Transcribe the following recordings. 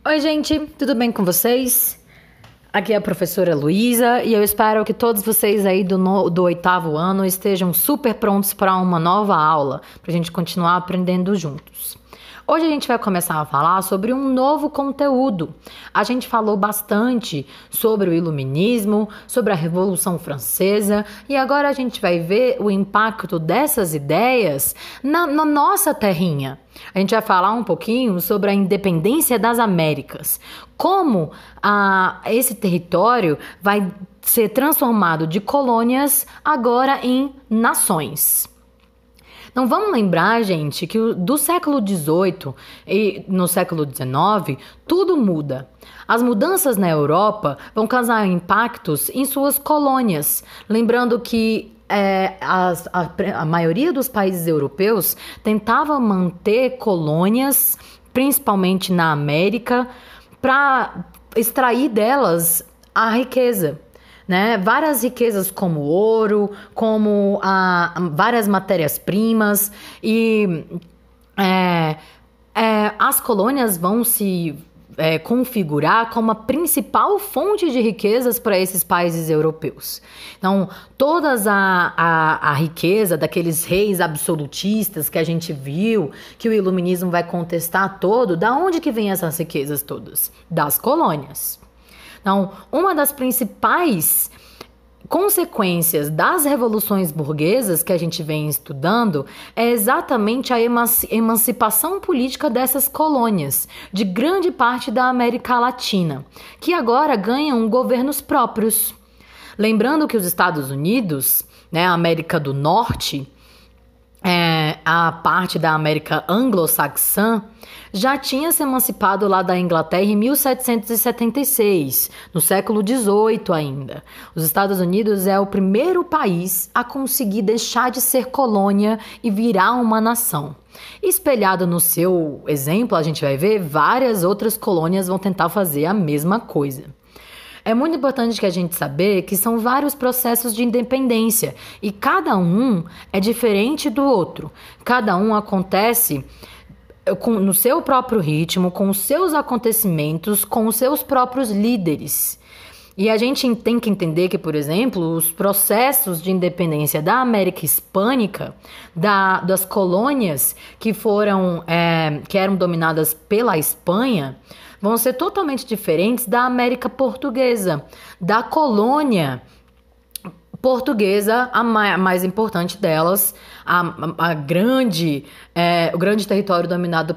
Oi, gente, tudo bem com vocês? Aqui é a professora Luísa e eu espero que todos vocês aí do oitavo ano estejam super prontos para uma nova aula, para a gente continuar aprendendo juntos. Hoje a gente vai começar a falar sobre um novo conteúdo. A gente falou bastante sobre o Iluminismo, sobre a Revolução Francesa e agora a gente vai ver o impacto dessas ideias na nossa terrinha. A gente vai falar um pouquinho sobre a independência das Américas. Como esse território vai ser transformado de colônias agora em nações. Então vamos lembrar, gente, que do século XVIII e no século XIX, tudo muda. As mudanças na Europa vão causar impactos em suas colônias. Lembrando que a maioria dos países europeus tentava manter colônias, principalmente na América, para extrair delas a riqueza. Né? Várias riquezas como ouro, como várias matérias-primas e as colônias vão se configurar como a principal fonte de riquezas para esses países europeus. Então, toda a riqueza daqueles reis absolutistas que a gente viu, que o Iluminismo vai contestar todo, da onde que vem essas riquezas todas? Das colônias. Então, uma das principais consequências das revoluções burguesas que a gente vem estudando é exatamente a emancipação política dessas colônias, de grande parte da América Latina, que agora ganham governos próprios. Lembrando que os Estados Unidos, né, a América do Norte, a parte da América anglo-saxã, já tinha se emancipado lá da Inglaterra em 1776, no século XVIII ainda. Os Estados Unidos é o primeiro país a conseguir deixar de ser colônia e virar uma nação. Espelhado no seu exemplo, a gente vai ver várias outras colônias vão tentar fazer a mesma coisa. É muito importante que a gente saber que são vários processos de independência e cada um é diferente do outro. Cada um acontece no seu próprio ritmo, com os seus acontecimentos, com os seus próprios líderes. E a gente tem que entender que, por exemplo, os processos de independência da América Hispânica, das colônias que eram dominadas pela Espanha, vão ser totalmente diferentes da América Portuguesa, da colônia portuguesa, a mais importante delas, o grande território dominado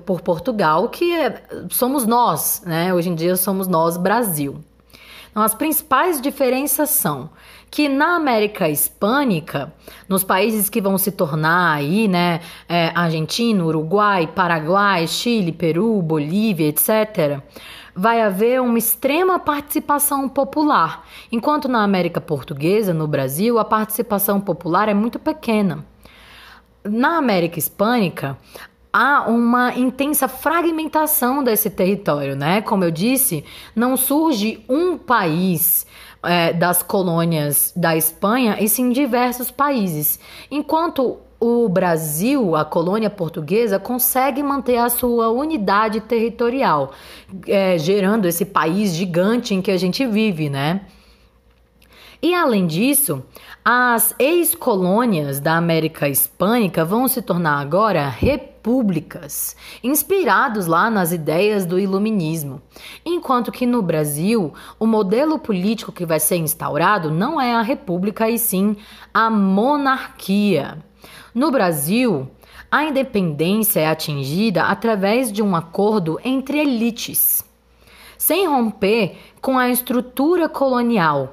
por Portugal, que somos nós, né? Hoje em dia somos nós, Brasil. Então, as principais diferenças são que na América Hispânica, nos países que vão se tornar aí, né, Argentina, Uruguai, Paraguai, Chile, Peru, Bolívia, etc., vai haver uma extrema participação popular, enquanto na América Portuguesa, no Brasil, a participação popular é muito pequena. Na América Hispânica, há uma intensa fragmentação desse território, né? Como eu disse, não surge um país das colônias da Espanha, e sim diversos países. Enquanto o Brasil, a colônia portuguesa, consegue manter a sua unidade territorial, gerando esse país gigante em que a gente vive, né? E além disso, as ex-colônias da América Hispânica vão se tornar agora repúblicas, inspirados lá nas ideias do Iluminismo. Enquanto que no Brasil, o modelo político que vai ser instaurado não é a república, e sim a monarquia. No Brasil, a independência é atingida através de um acordo entre elites, sem romper com a estrutura colonial,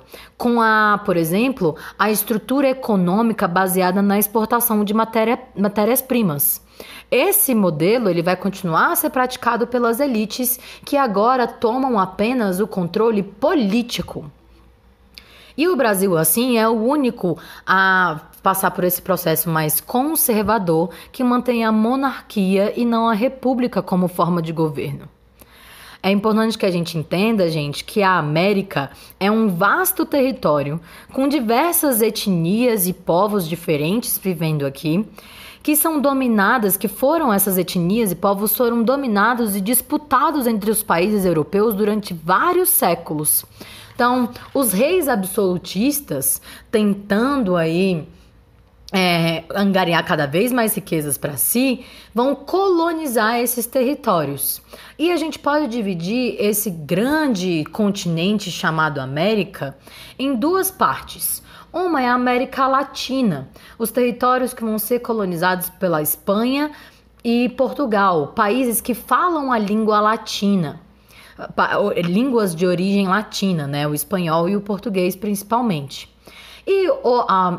por exemplo, a estrutura econômica baseada na exportação de matérias-primas. Esse modelo ele vai continuar a ser praticado pelas elites que agora tomam apenas o controle político. E o Brasil, assim, é o único a passar por esse processo mais conservador que mantém a monarquia e não a república como forma de governo. É importante que a gente entenda, gente, que a América é um vasto território com diversas etnias e povos diferentes vivendo aqui, que são dominadas, que foram essas etnias e povos foram dominados e disputados entre os países europeus durante vários séculos. Então, os reis absolutistas, tentando aí angariar cada vez mais riquezas para si, vão colonizar esses territórios. E a gente pode dividir esse grande continente chamado América em duas partes. Uma é a América Latina, os territórios que vão ser colonizados pela Espanha e Portugal, países que falam a língua latina, línguas de origem latina, né? O espanhol e o português principalmente. E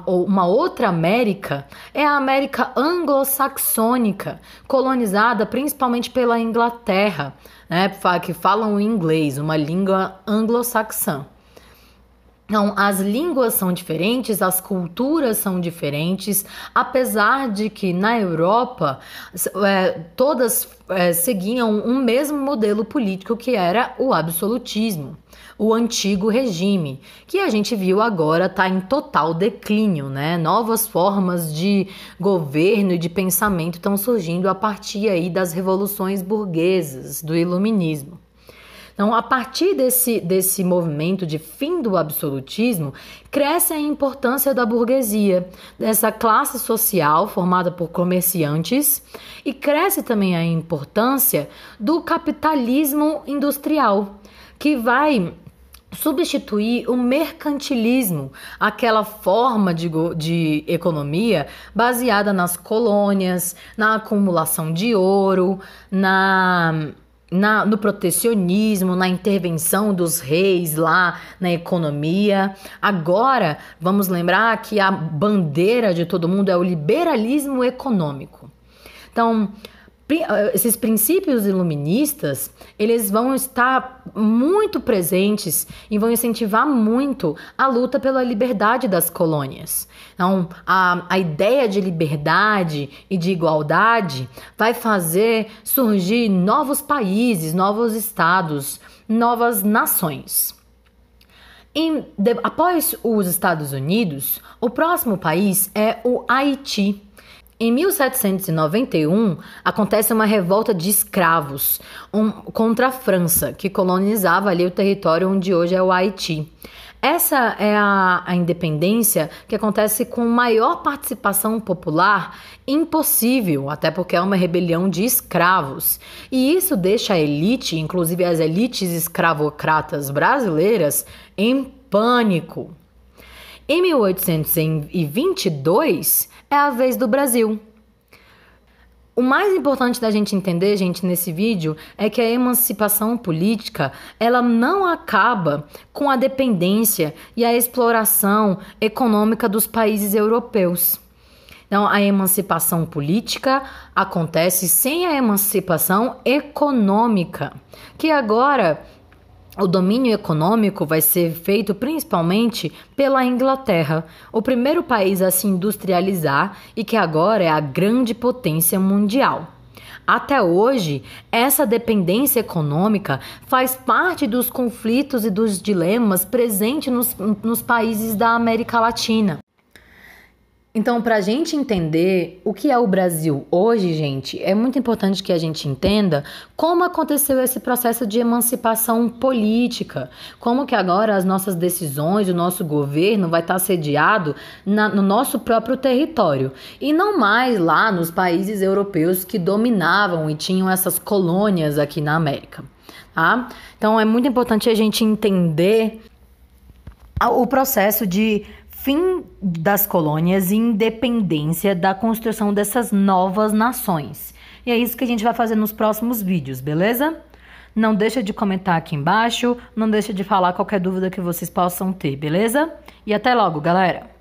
uma outra América é a América anglo-saxônica, colonizada principalmente pela Inglaterra, né, que falam inglês, uma língua anglo-saxã. Então, as línguas são diferentes, as culturas são diferentes, apesar de que na Europa todas seguiam um mesmo modelo político que era o absolutismo, o antigo regime, que a gente viu agora está em total declínio, né? Novas formas de governo e de pensamento estão surgindo a partir aí das revoluções burguesas, do iluminismo. Então, a partir desse movimento de fim do absolutismo, cresce a importância da burguesia, dessa classe social formada por comerciantes, e cresce também a importância do capitalismo industrial, que vai substituir o mercantilismo, aquela forma de economia baseada nas colônias, na acumulação de ouro, no protecionismo, na intervenção dos reis lá na economia. Agora, vamos lembrar que a bandeira de todo mundo é o liberalismo econômico. Então, esses princípios iluministas, eles vão estar muito presentes e vão incentivar muito a luta pela liberdade das colônias. Então, a ideia de liberdade e de igualdade vai fazer surgir novos países, novos estados, novas nações. Após os Estados Unidos, o próximo país é o Haiti. Em 1791, acontece uma revolta de escravos contra a França, que colonizava ali o território onde hoje é o Haiti. Essa é a independência que acontece com maior participação popular impossível, até porque é uma rebelião de escravos. E isso deixa a elite, inclusive as elites escravocratas brasileiras, em pânico. Em 1822, é a vez do Brasil. O mais importante da gente entender, gente, nesse vídeo, é que a emancipação política, ela não acaba com a dependência e a exploração econômica dos países europeus. Então, a emancipação política acontece sem a emancipação econômica, que agora o domínio econômico vai ser feito principalmente pela Inglaterra, o primeiro país a se industrializar e que agora é a grande potência mundial. Até hoje, essa dependência econômica faz parte dos conflitos e dos dilemas presentes nos países da América Latina. Então, para a gente entender o que é o Brasil hoje, gente, é muito importante que a gente entenda como aconteceu esse processo de emancipação política, como que agora as nossas decisões, o nosso governo vai estar sediado no nosso próprio território e não mais lá nos países europeus que dominavam e tinham essas colônias aqui na América, tá? Então, é muito importante a gente entender o processo de fim das colônias e independência da construção dessas novas nações. E é isso que a gente vai fazer nos próximos vídeos, beleza? Não deixa de comentar aqui embaixo, não deixa de falar qualquer dúvida que vocês possam ter, beleza? E até logo, galera!